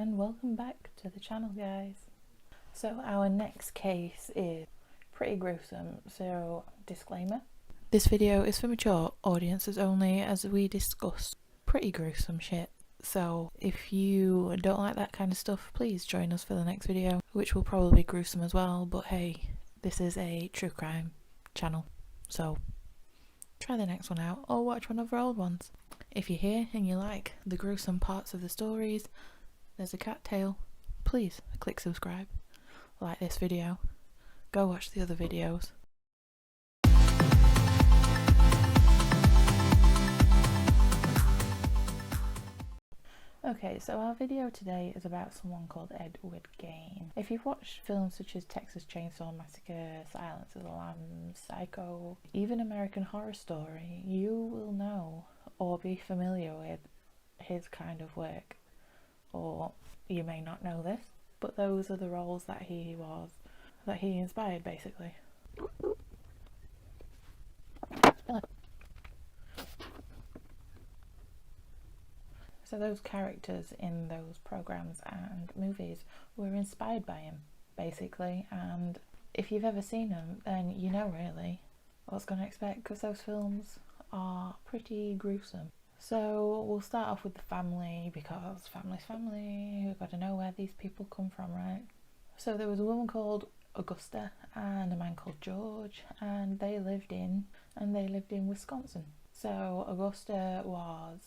and welcome back to the channel, guys. So our next case is pretty gruesome, so disclaimer. This video is for mature audiences only, as we discuss pretty gruesome shit. So if you don't like that kind of stuff, please join us for the next video, which will probably be gruesome as well, but hey, this is a true crime channel, so try the next one out or watch one of our old ones. If you're here and you like the gruesome parts of the stories, there's a cat tail, please click subscribe, like this video, go watch the other videos. Okay, so our video today is about someone called Edward Gein. If you've watched films such as Texas Chainsaw Massacre, Silence of the Lambs, Psycho, even American Horror Story, you will know or be familiar with his kind of work. Or you may not know this, but those are the roles that he inspired, basically. So those characters in those programs and movies were inspired by him, basically, and if you've ever seen them, then you know really what's going to expect, because those films are pretty gruesome. So we'll start off with the family, because family's family, we've got to know where these people come from, right? So there was a woman called Augusta and a man called George, and they lived in Wisconsin. So Augusta was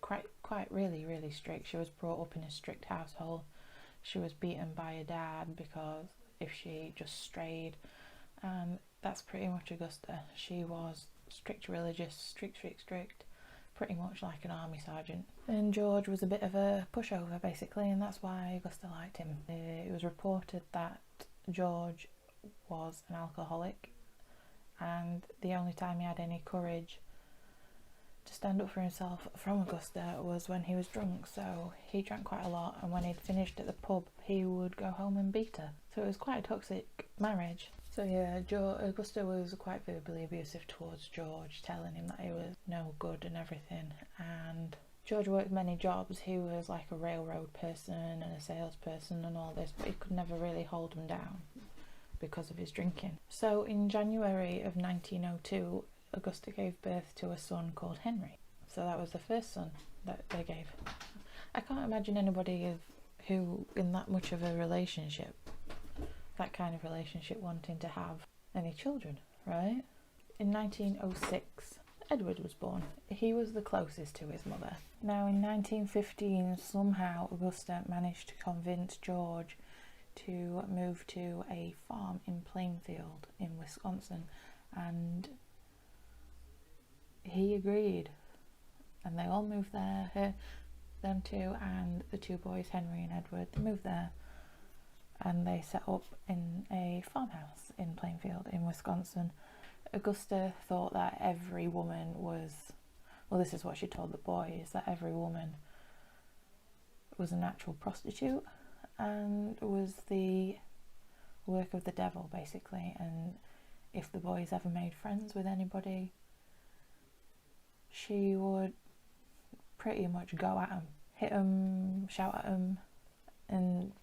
quite really strict. She was brought up in a strict household. She was beaten by her dad because if she just strayed, and that's pretty much Augusta. She was strict religious, strict, pretty much like an army sergeant. And George was a bit of a pushover, basically, and that's why Augusta liked him. It was reported that George was an alcoholic, and the only time he had any courage to stand up for himself from Augusta was when he was drunk. So he drank quite a lot, and when he'd finished at the pub he would go home and beat her. So it was quite a toxic marriage. So yeah, Augusta was quite verbally abusive towards George, telling him that he was no good and everything. And George worked many jobs. He was like a railroad person and a salesperson and all this, but he could never really hold him down because of his drinking. So in January of 1902, Augusta gave birth to a son called Henry. So that was the first son that they gave. I can't imagine anybody who in that much of a relationship, that kind of relationship, wanting to have any children, right? In 1906, Edward was born. He was the closest to his mother. Now in 1915, somehow Augusta managed to convince George to move to a farm in Plainfield in Wisconsin, and he agreed, and they all moved there. Them two and the two boys, Henry and Edward, they moved there, and they set up in a farmhouse in Plainfield in Wisconsin. Augusta thought that every woman was, well, this is what she told the boys, that every woman was a natural prostitute and was the work of the devil, basically. And if the boys ever made friends with anybody, she would pretty much go at them, hit them, shout at them, and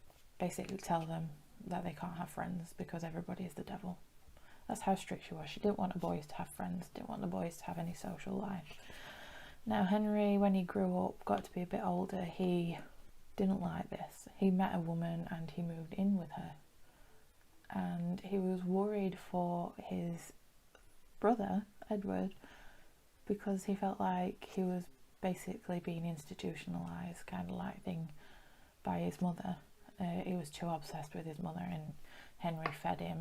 basically tell them that they can't have friends because everybody is the devil. That's how strict she was. She didn't want the boys to have friends, didn't want the boys to have any social life. Now Henry, when he grew up, got to be a bit older, he didn't like this. He met a woman and he moved in with her, and he was worried for his brother Edward, because he felt like he was basically being institutionalised, kind of like thing, by his mother. He was too obsessed with his mother, and Henry fed him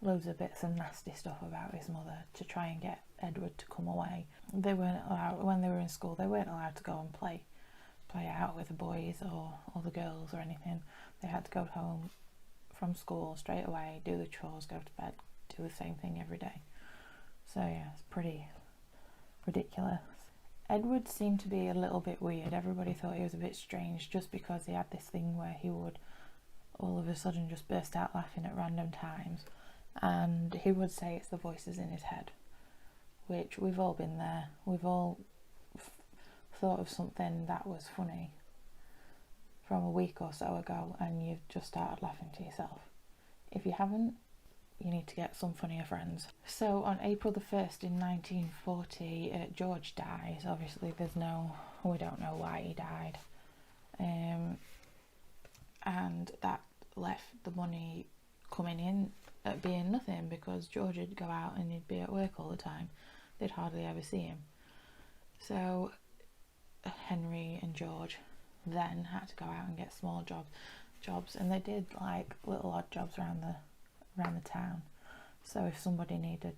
loads of bits of nasty stuff about his mother to try and get Edward to come away. They weren't allowed, when they were in school, they weren't allowed to go and play out with the boys or the girls or anything. They had to go home from school straight away, do the chores, go to bed, do the same thing every day. So yeah, it's pretty ridiculous. Edward seemed to be a little bit weird. Everybody thought he was a bit strange just because he had this thing where he would all of a sudden just burst out laughing at random times, and he would say it's the voices in his head, which we've all been there. We've all thought of something that was funny from a week or so ago and you've just started laughing to yourself. If you haven't, you need to get some funnier friends. So on April the 1st in 1940, George dies. Obviously we don't know why he died. And that left the money coming in at being nothing, because George would go out and he'd be at work all the time. They'd hardly ever see him. So Henry and George then had to go out and get small jobs, and they did like little odd jobs around the town. So if somebody needed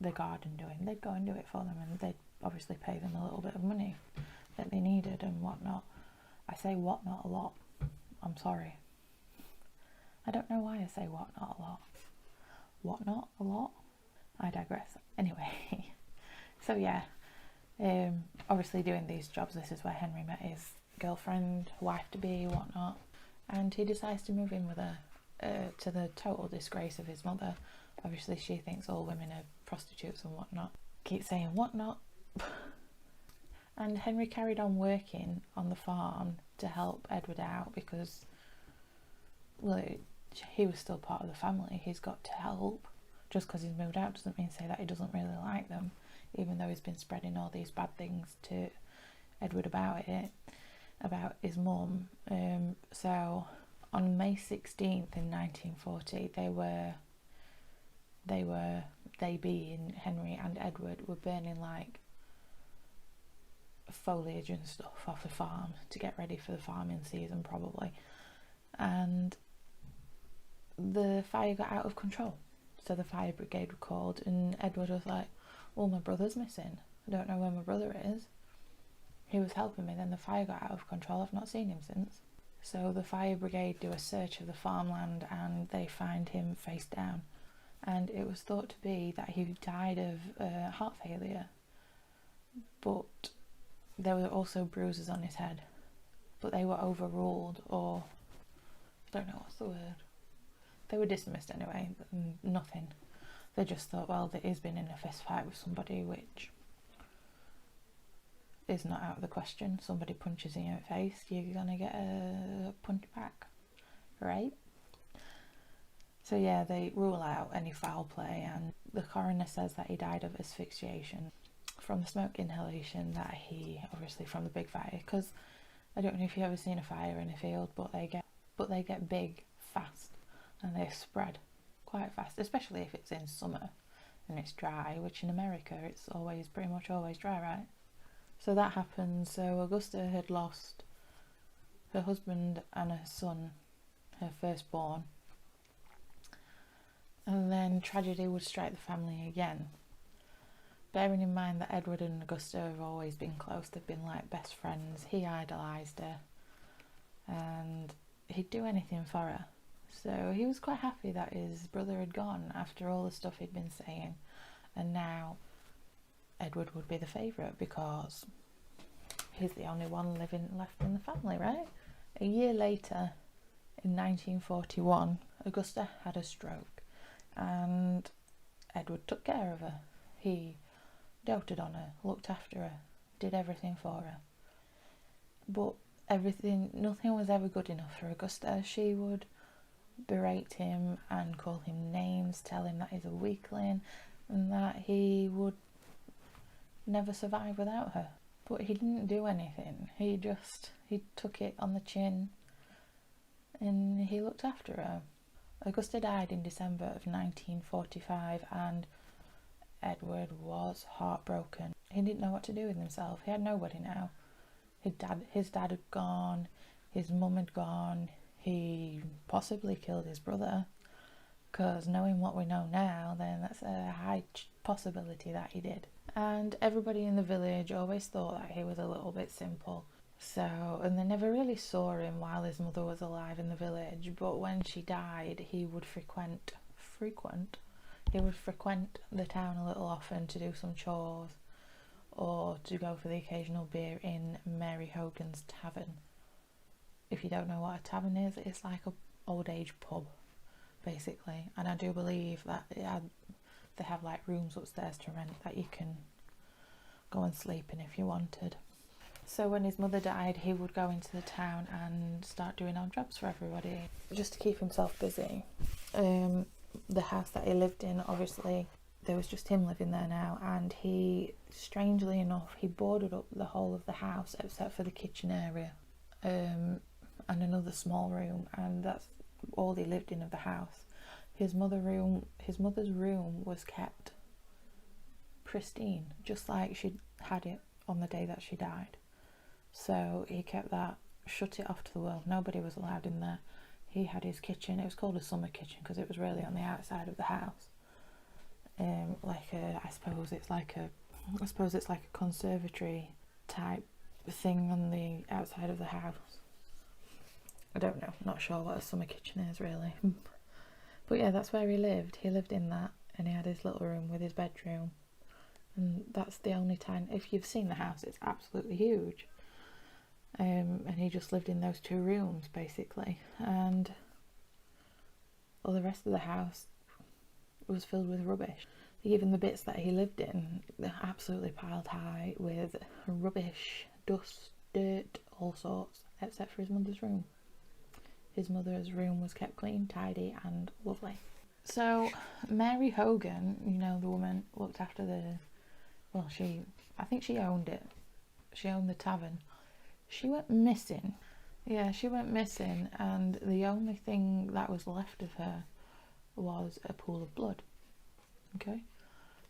the garden doing, they'd go and do it for them, and they'd obviously pay them a little bit of money that they needed and whatnot. I say whatnot a lot. I'm sorry. I don't know why I say whatnot a lot. Whatnot a lot? I digress. Anyway, so yeah, obviously doing these jobs, this is where Henry met his girlfriend, wife-to-be, whatnot, and he decides to move in with her, to the total disgrace of his mother. Obviously she thinks all women are prostitutes and whatnot. Keep saying whatnot. And Henry carried on working on the farm to help Edward out, because, well, he was still part of the family. He's got to help. Just because he's moved out doesn't mean to say that he doesn't really like them, even though he's been spreading all these bad things to Edward about his mum. So on May 16th in 1940, they being Henry and Edward were burning like foliage and stuff off the farm to get ready for the farming season probably, and the fire got out of control. So the fire brigade were called, and Edward was like, well, my brother's missing, I don't know where my brother is. He was helping me, then the fire got out of control, I've not seen him since. So the fire brigade do a search of the farmland and they find him face down, and it was thought to be that he died of heart failure, but there were also bruises on his head, but they were overruled, or I don't know what's the word. They were dismissed anyway, nothing. They just thought, well, he's been in a fist fight with somebody, which is not out of the question. Somebody punches you in the face, you're gonna get a punch back, right? So yeah, they rule out any foul play, and the coroner says that he died of asphyxiation from the smoke inhalation that he, obviously from the big fire, because I don't know if you've ever seen a fire in a field, but they get big fast and they spread quite fast, especially if it's in summer and it's dry, which in America it's pretty much always dry, right? So that happens. So Augusta had lost her husband and her son, her firstborn, and then tragedy would strike the family again. Bearing in mind that Edward and Augusta have always been close, they've been like best friends, he idolised her and he'd do anything for her. So he was quite happy that his brother had gone after all the stuff he'd been saying, and now Edward would be the favourite because he's the only one left in the family, right? A year later, in 1941, Augusta had a stroke and Edward took care of her. He doted on her, looked after her, did everything for her. But nothing was ever good enough for Augusta. She would berate him and call him names, tell him that he's a weakling and that he would never survive without her. But he didn't do anything. He took it on the chin and he looked after her. Augusta died in December of 1945 and Edward was heartbroken. He didn't know what to do with himself. He had nobody now. His dad had gone, his mum had gone, he possibly killed his brother, because knowing what we know now, then that's a high possibility that he did. And everybody in the village always thought that he was a little bit simple. So, and they never really saw him while his mother was alive in the village, but when she died, he would frequent the town a little often to do some chores or to go for the occasional beer in Mary Hogan's tavern. If you don't know what a tavern is, it's like an old age pub basically, and I do believe that they have like rooms upstairs to rent that you can go and sleep in if you wanted. So when his mother died, he would go into the town and start doing odd jobs for everybody, just to keep himself busy. The house that he lived in, obviously, there was just him living there now, and he, strangely enough, he boarded up the whole of the house except for the kitchen area, and another small room, and that's all he lived in of the house. His mother's room was kept pristine, just like she had it on the day that she died. So he kept that, shut it off to the world. Nobody was allowed in there. He had his kitchen. It was called a summer kitchen because it was really on the outside of the house. I suppose it's like a conservatory type thing on the outside of the house. I don't know. Not sure what a summer kitchen is really. But yeah, that's where he lived. He lived in that, and he had his little room with his bedroom. And that's the only time. If you've seen the house, it's absolutely huge. And he just lived in those 2 rooms basically, and all the rest of the house was filled with rubbish. Even the bits that he lived in, they're absolutely piled high with rubbish, dust, dirt, all sorts, except for his mother's room. His mother's room was kept clean, tidy and lovely. So Mary Hogan, you know, the woman looked after I think she owned it. She owned the tavern. She went missing. Yeah, she went missing, and the only thing that was left of her was a pool of blood. Okay,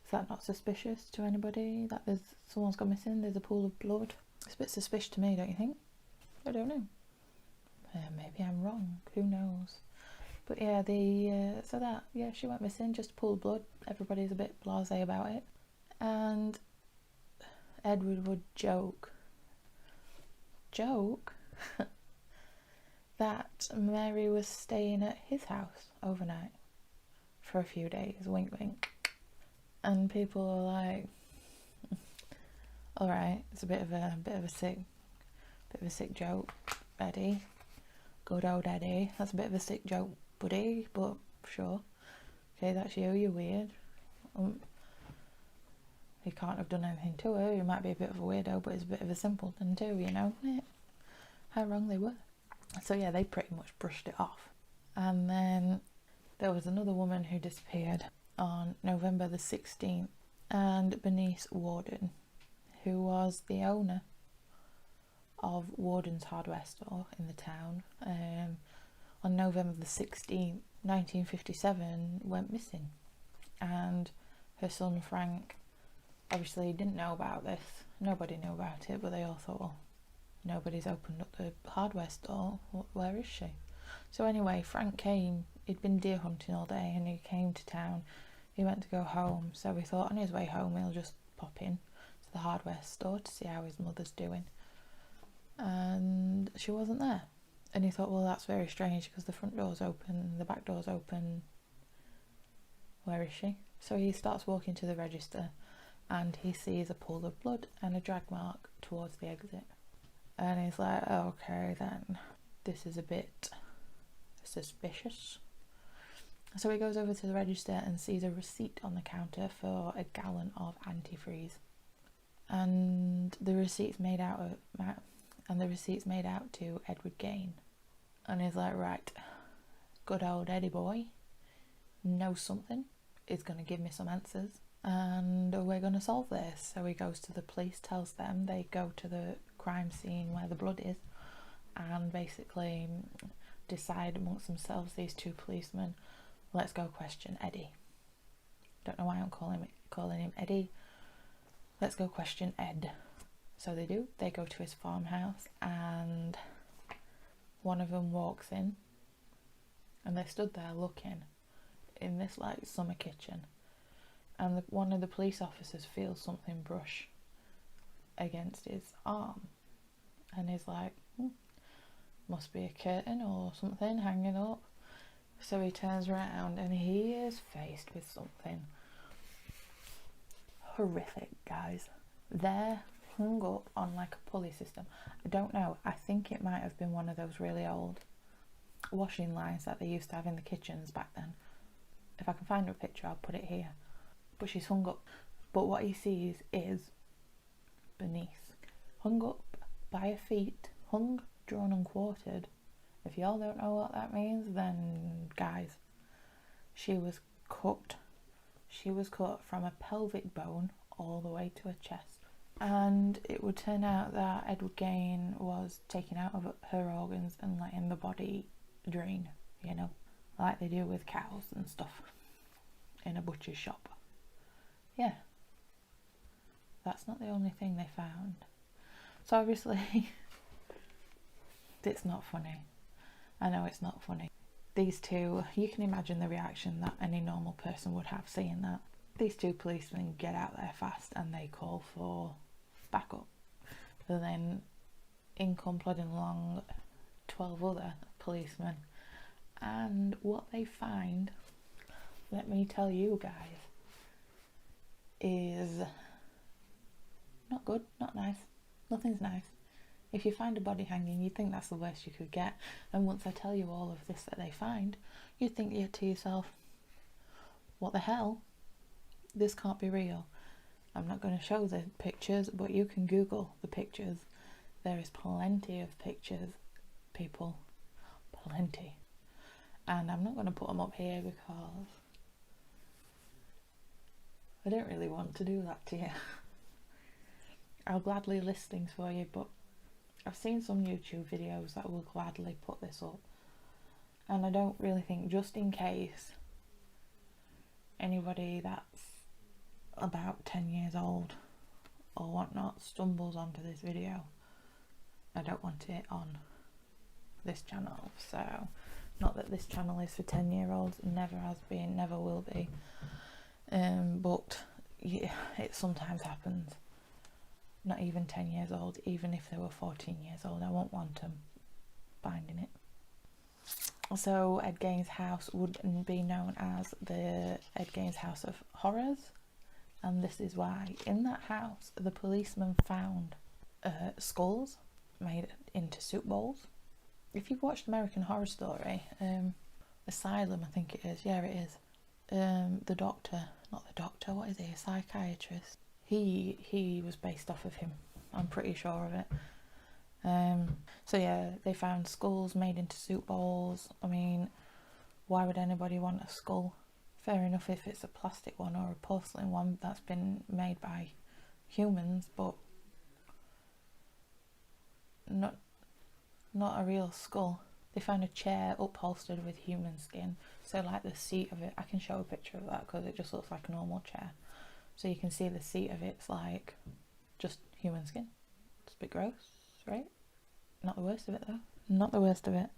is that not suspicious to anybody that someone's gone missing? There's a pool of blood. It's a bit suspicious to me, don't you think? I don't know. Maybe I'm wrong. Who knows? But yeah, she went missing. Just a pool of blood. Everybody's a bit blasé about it, and Edward would joke that Mary was staying at his house overnight for a few days, wink wink, and people are like, all right, it's a bit of a sick joke, Eddie, good old Eddie, that's a bit of a sick joke, buddy, but sure, okay, that's you're weird. He can't have done anything to her. He might be a bit of a weirdo, but he's a bit of a simpleton too, you know. How wrong they were. So yeah, they pretty much brushed it off. And then there was another woman who disappeared on November the 16th, and Bernice Warden, who was the owner of Warden's hardware store in the town, on November the 16th, 1957, went missing. And her son Frank obviously didn't know about this. Nobody knew about it, but they all thought, well, nobody's opened up the hardware store, where is she? So anyway, Frank came. He'd been deer hunting all day, and he came to town. He went to go home, so we thought on his way home he'll just pop in to the hardware store to see how his mother's doing. And she wasn't there. And he thought, well, that's very strange because the front door's open, the back door's open. Where is she? So he starts walking to the register, and he sees a pool of blood and a drag mark towards the exit. And he's like, okay then, this is a bit suspicious. So he goes over to the register and sees a receipt on the counter for a gallon of antifreeze. And the receipt's made out to Edward Gein. And he's like, right, good old Eddie boy knows something, is going to give me some answers, and we're going to solve this. So he goes to the police, tells them, they go to the crime scene where the blood is, and basically decide amongst themselves, these 2 policemen, let's go question Eddie. Don't know why I'm calling him Eddie. Let's go question Ed. So they do. They go to his farmhouse, and one of them walks in, and they stood there looking in this like summer kitchen, and one of the police officers feels something brush against his arm, and he's like, must be a curtain or something hanging up. So he turns around, and he is faced with something horrific, guys. They're hung up on like a pulley system. I don't know, I think it might have been one of those really old washing lines that they used to have in the kitchens back then. If I can find a picture, I'll put it here. But she's hung up. But what he sees is Bernice hung up by her feet, hung, drawn and quartered. If y'all don't know what that means, then guys, she was cut. She was cut from a pelvic bone all the way to her chest. And it would turn out that Edward Gein was taking out of her organs and letting the body drain, you know, like they do with cows and stuff in a butcher's shop. Yeah. That's not the only thing they found. So obviously, it's not funny. I know it's not funny. These two, you can imagine the reaction that any normal person would have seeing that. These two policemen get out there fast and they call for backup. But then in come plodding along 12 other policemen. And what they find, let me tell you guys, is not good, not nice. Nothing's nice. If you find a body hanging, you'd think that's the worst you could get. And once I tell you all of this that they find, you'd think to yourself, what the hell? This can't be real. I'm not going to show the pictures, but you can Google the pictures. There is plenty of pictures, people. Plenty. And I'm not going to put them up here because I don't really want to do that to you. I'll gladly list things for you, but I've seen some YouTube videos that will gladly put this up. And I don't really think, just in case anybody that's about 10 years old or whatnot stumbles onto this video, I don't want it on this channel. So, not that this channel is for 10-year-olds, never has been, never will be. But yeah, it sometimes happens. Not even 10 years old, even if they were 14 years old, I won't want them finding it. So Ed Gein's house would be known as the Ed Gein's House of Horrors, and this is why. In that house, the policeman found skulls made into soup bowls. If you've watched American Horror Story, Asylum, I think it is, yeah it is, the doctor, not the doctor, what is he, a psychiatrist? He was based off of him, I'm pretty sure of it. So yeah, they found skulls made into soup bowls. I mean, why would anybody want a skull? Fair enough if it's a plastic one or a porcelain one that's been made by humans, but not a real skull. They found a chair upholstered with human skin, so like the seat of it, I can show a picture of that because it just looks like a normal chair. So you can see the seat of it's like just human skin. It's a bit gross, right? Not the worst of it though. Not the worst of it.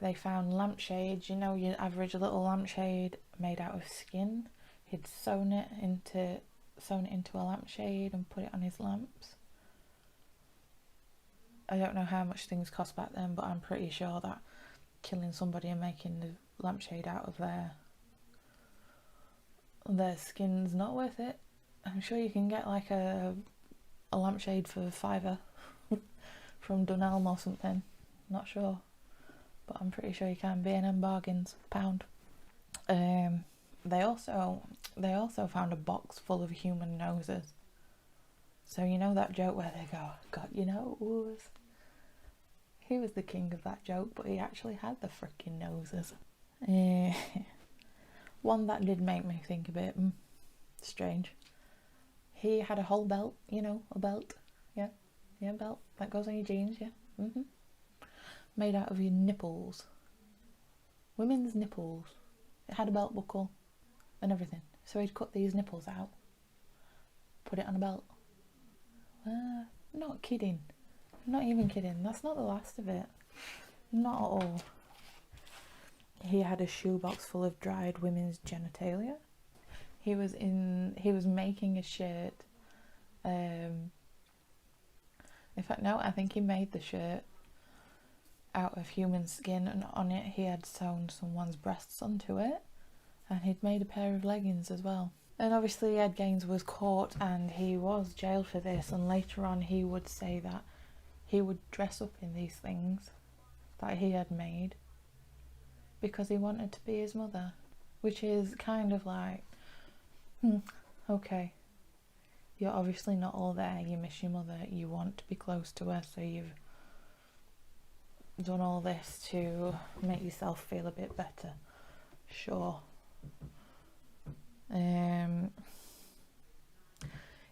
They found lampshades, you know, your average little lampshade made out of skin. He'd sewn it into a lampshade and put it on his lamps. I don't know how much things cost back then, but I'm pretty sure that killing somebody and making the lampshade out of their skin's not worth it. I'm sure you can get like a lampshade for £5 from Dunelm or something. Not sure, but I'm pretty sure you can. B&M bargains, £1. They also found a box full of human noses. So you know that joke where they go, got your nose? He was the king of that joke, but he actually had the freaking noses. One that did make me think a bit strange. He had a whole belt, you know, a belt. Yeah, belt that goes on your jeans, yeah. Made out of your nipples. Women's nipples. It had a belt buckle and everything. So he'd cut these nipples out, put it on a belt. Not kidding. Not even kidding. That's not the last of it. Not at all. He had a shoebox full of dried women's genitalia. He was making a shirt. In fact, no, I think he made the shirt out of human skin, and on it he had sewn someone's breasts onto it, and he'd made a pair of leggings as well. And obviously Ed Gaines was caught and he was jailed for this, and later on he would say that he would dress up in these things that he had made because he wanted to be his mother, which is kind of like, okay, You're obviously not all there, you miss your mother, you want to be close to her, so you've done all this to make yourself feel a bit better. Sure.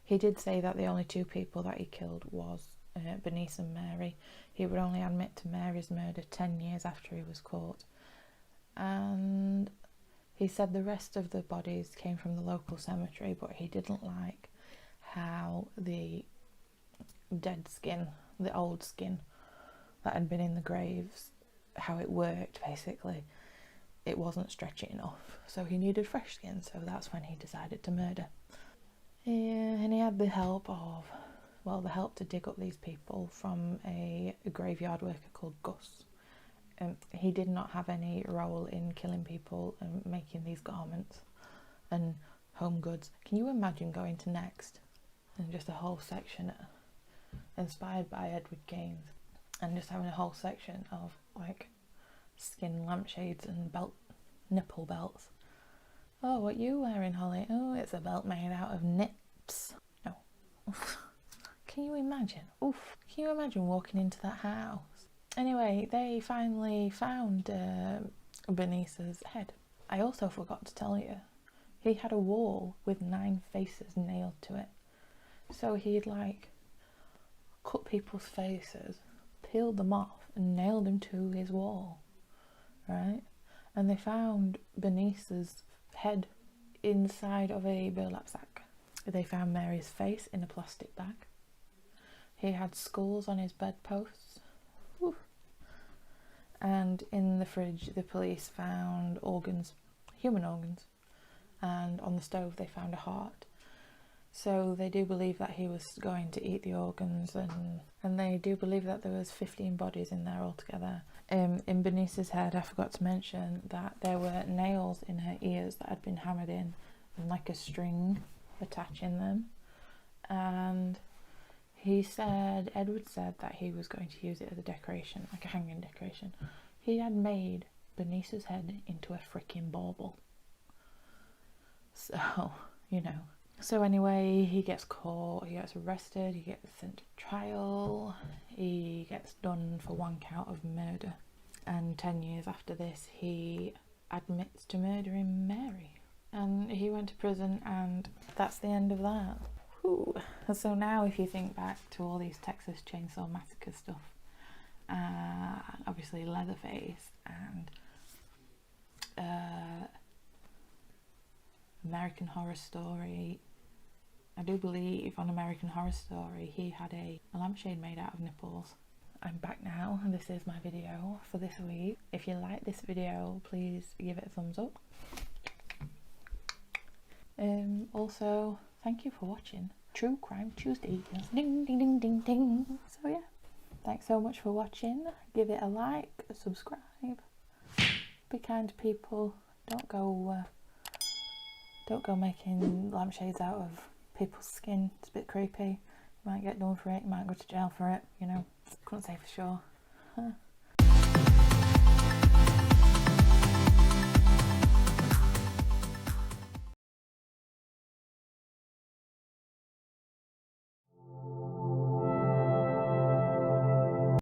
He did say that the only two people that he killed was Bernice and Mary. He would only admit to Mary's murder 10 years after he was caught. And he said the rest of the bodies came from the local cemetery, but he didn't like how the dead skin, the old skin that had been in the graves, how it worked basically. It wasn't stretchy enough, so he needed fresh skin, so that's when he decided to murder. And he had the help to dig up these people from a graveyard worker called Gus. He did not have any role in killing people and making these garments and home goods. Can you imagine going to Next and just a whole section inspired by Edward Gein, and just having a whole section of like skin lampshades and nipple belts? Oh, what you wearing, Holly? Oh, it's a belt made out of nips. No. Can you imagine? Oof. Can you imagine walking into that house? Anyway, they finally found Bernice's head. I also forgot to tell you, he had a wall with 9 faces nailed to it. So he'd like cut people's faces, peeled them off and nailed them to his wall, right? And they found Bernice's head inside of a burlap sack. They found Mary's face in a plastic bag. He had skulls on his bedposts. Whew. And in the fridge the police found organs, human organs, and on the stove they found a heart. So they do believe that he was going to eat the organs, and they do believe that there was 15 bodies in there altogether. In Bernice's head, I forgot to mention that there were nails in her ears that had been hammered in and like a string attaching them. And Edward said that he was going to use it as a decoration, like a hanging decoration. He had made Bernice's head into a freaking bauble. So, you know. So anyway, he gets caught, he gets arrested, he gets sent to trial, he gets done for 1 count of murder. And 10 years after this, he admits to murdering Mary. And he went to prison, and that's the end of that. Whew. So now if you think back to all these Texas Chainsaw Massacre stuff, obviously Leatherface and American Horror Story. I do believe on American Horror Story he had a lampshade made out of nipples. I'm back now, and this is my video for this week. If you like this video, please give it a thumbs up. Also, thank you for watching True Crime Tuesdays. Ding ding ding ding ding. So yeah, thanks so much for watching. Give it a like, subscribe. Be kind to people. Don't go making lampshades out of people's skin. It's a bit creepy. You might get done for it, you might go to jail for it, you know. Couldn't say for sure.